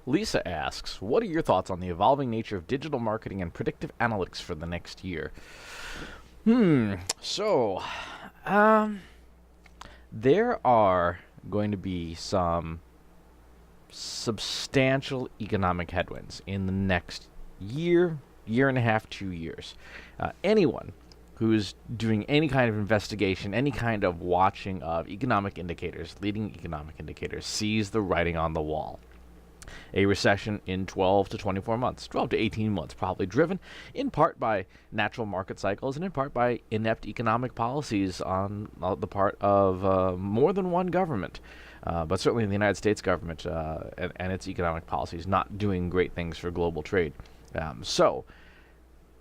Lisa asks, what are your thoughts on the evolving nature of digital marketing and predictive analytics for the next year? So, there are going to be some substantial economic headwinds in the next year, year and a half, 2 years. Anyone who's doing any kind of investigation, any kind of watching of economic indicators, leading economic indicators, sees the writing on the wall. A recession in 12 to 24 months, 12 to 18 months, probably driven in part by natural market cycles and in part by inept economic policies on the part of more than one government. But certainly in the United States government and its economic policies not doing great things for global trade. So,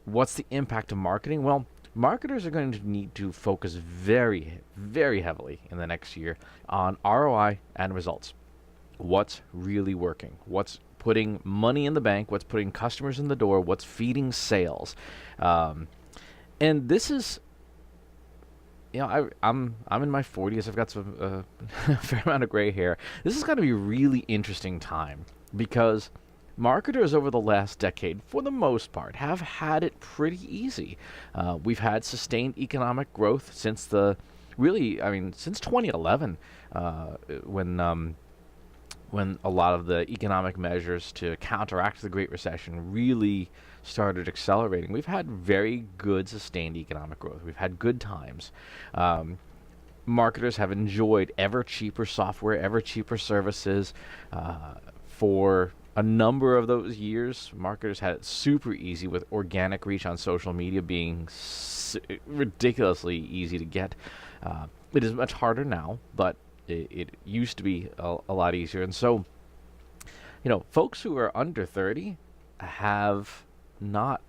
what's the impact of marketing? Well, marketers are going to need to focus very, very heavily in the next year on ROI and results. What's really working? What's putting money in the bank? What's putting customers in the door? What's feeding sales? And this is, I'm in my 40s. I've got some a fair amount of gray hair. This is going to be a really interesting time because marketers over the last decade, for the most part, have had it pretty easy. We've had sustained economic growth since since 2011, when a lot of the economic measures to counteract the Great Recession really started accelerating. We've had very good sustained economic growth. We've had good times. Marketers have enjoyed ever cheaper software, ever cheaper services. For a number of those years, marketers had it super easy with organic reach on social media being ridiculously easy to get. It is much harder now, but it used to be a lot easier. And so, folks who are under 30 have not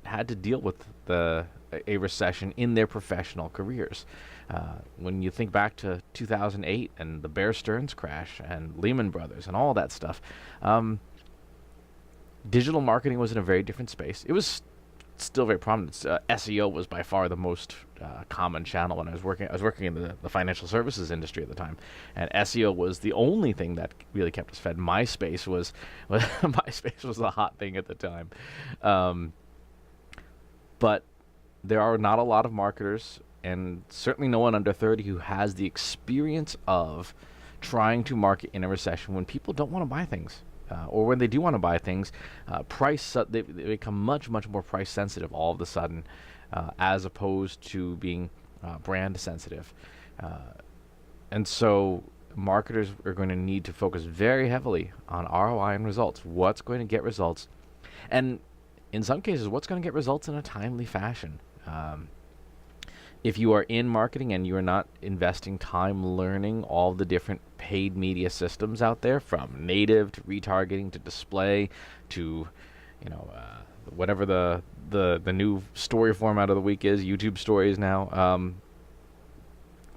had to deal with a recession in their professional careers. When you think back to 2008 and the Bear Stearns crash and Lehman Brothers and all that stuff, digital marketing was in a very different space. It was still very prominent. SEO was by far the most common channel when I was working. I was working in the financial services industry at the time, and SEO was the only thing that really kept us fed. MySpace was MySpace was the hot thing at the time, but there are not a lot of marketers, and certainly no one under 30 who has the experience of trying to market in a recession when people don't want to buy things. Or when they do want to buy things, they become much, much more price sensitive all of a sudden, as opposed to being brand sensitive. And so marketers are going to need to focus very heavily on ROI and results. What's going to get results? And in some cases, what's going to get results in a timely fashion? If you are in marketing and you are not investing time learning all the different paid media systems out there, from native to retargeting to display to, whatever the new story format of the week is, YouTube stories now,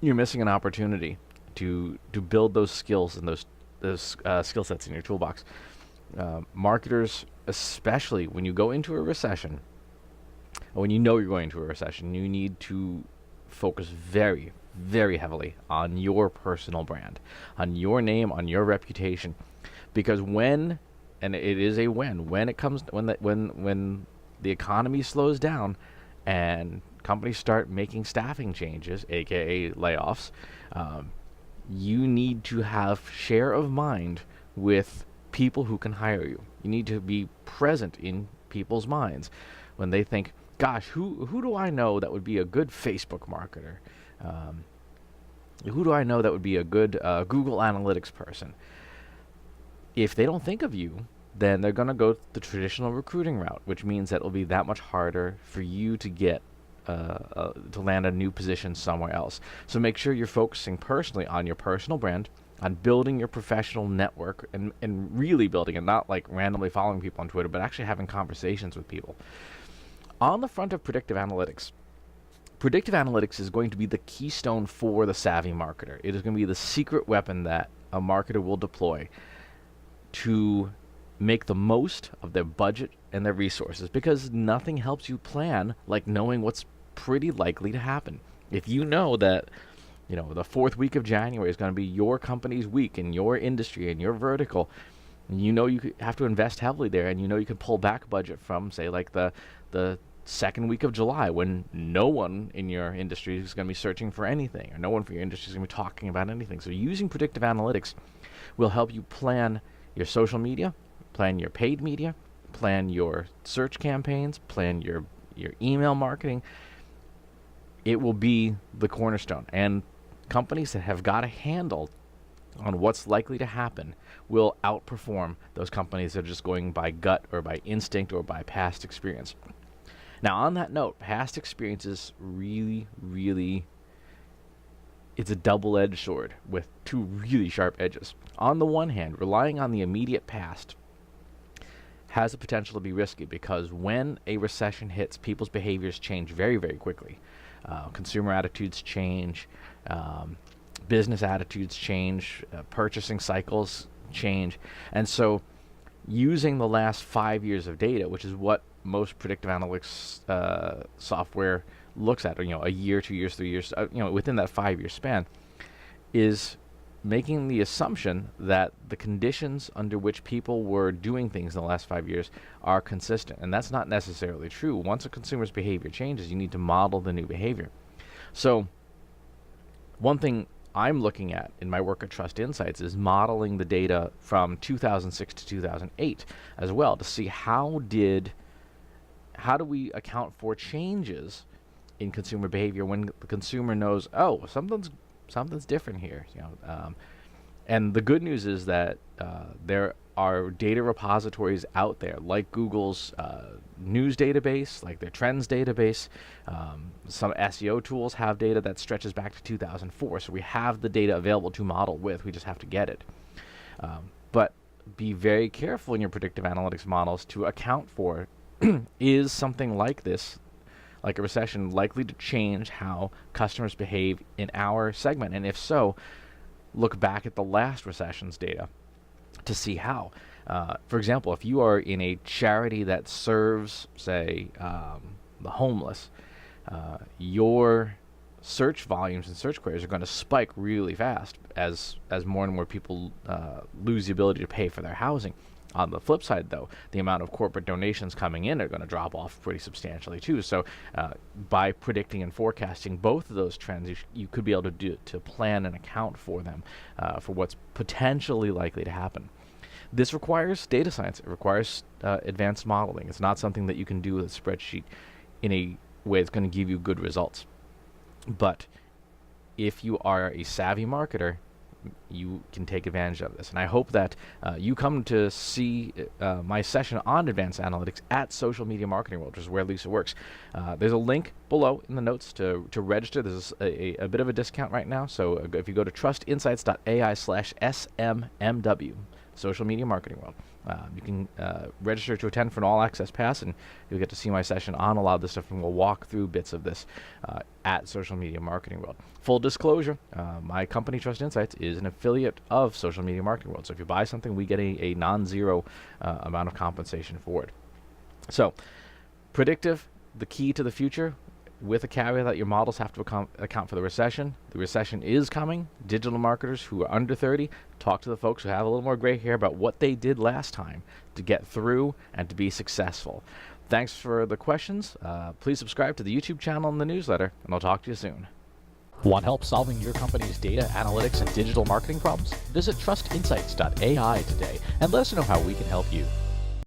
you're missing an opportunity to build those skills and those skill sets in your toolbox. Marketers, especially when you go into a recession, or when you know you're going into a recession, you need to focus very, very heavily on your personal brand, on your name, on your reputation, because when the economy slows down and companies start making staffing changes, aka layoffs, you need to have share of mind with people who can hire you. You need to be present in people's minds when they think, gosh, who do I know that would be a good Facebook marketer? Who do I know that would be a good Google Analytics person? If they don't think of you, then they're going to go the traditional recruiting route, which means that it'll be that much harder for you to get to land a new position somewhere else. So make sure you're focusing personally on your personal brand, on building your professional network, and really building it, not like randomly following people on Twitter, but actually having conversations with people. On the front of predictive analytics is going to be the keystone for the savvy marketer. It is going to be the secret weapon that a marketer will deploy to make the most of their budget and their resources, because nothing helps you plan like knowing what's pretty likely to happen. If you know that the fourth week of January is going to be your company's week in your industry, in your vertical, You know have to invest heavily there, and you know you can pull back budget from, say, like the second week of July, when no one in your industry is going to be searching for anything, or no one for your industry is going to be talking about anything. So using predictive analytics will help you plan your social media, plan your paid media, plan your search campaigns, plan your email marketing. It will be the cornerstone. And companies that have got a handle on what's likely to happen will outperform those companies that are just going by gut or by instinct or by past experience. Now, on that note, past experience is really, really, it's a double-edged sword with two really sharp edges. On the one hand, relying on the immediate past has the potential to be risky, because when a recession hits, people's behaviors change very, very quickly. Consumer attitudes change, business attitudes change, purchasing cycles change. And so using the last 5 years of data, which is what most predictive analytics software looks at, or, a year, 2 years, 3 years, within that 5-year span, is making the assumption that the conditions under which people were doing things in the last 5 years are consistent. And that's not necessarily true. Once a consumer's behavior changes, you need to model the new behavior. So one thing I'm looking at in my work at Trust Insights is modeling the data from 2006 to 2008 as well, to see how do we account for changes in consumer behavior when the consumer knows, oh, something's different here. And the good news is that there are data repositories out there, like Google's news database, like their trends database. Some SEO tools have data that stretches back to 2004, so we have the data available to model with. We just have to get it. But be very careful in your predictive analytics models to account for is something like this, like a recession, likely to change how customers behave in our segment? And if so, look back at the last recession's data to see how. For example, if you are in a charity that serves, say, the homeless, your search volumes and search queries are going to spike really fast as more and more people lose the ability to pay for their housing. On the flip side, though, the amount of corporate donations coming in are going to drop off pretty substantially too. So by predicting and forecasting both of those trends, you could be able to plan and account for them, for what's potentially likely to happen. This requires data science. It requires advanced modeling. It's not something that you can do with a spreadsheet in a way that's going to give you good results. But if you are a savvy marketer, you can take advantage of this. And I hope that you come to see my session on advanced analytics at Social Media Marketing World, which is where Lisa works. There's a link below in the notes to register. There's a bit of a discount right now. So if you go to trustinsights.ai/SMMW, Social Media Marketing World, you can register to attend for an all-access pass, and you'll get to see my session on a lot of this stuff, and we'll walk through bits of this at Social Media Marketing World. Full disclosure, my company, Trust Insights, is an affiliate of Social Media Marketing World. So if you buy something, we get a non-zero amount of compensation for it. So, predictive, the key to the future, with a caveat that your models have to account for the recession. The recession is coming. Digital marketers who are under 30, talk to the folks who have a little more gray hair about what they did last time to get through and to be successful. Thanks for the questions. Please subscribe to the YouTube channel and the newsletter, and I'll talk to you soon. Want help solving your company's data, analytics, and digital marketing problems? Visit trustinsights.ai today and let us know how we can help you.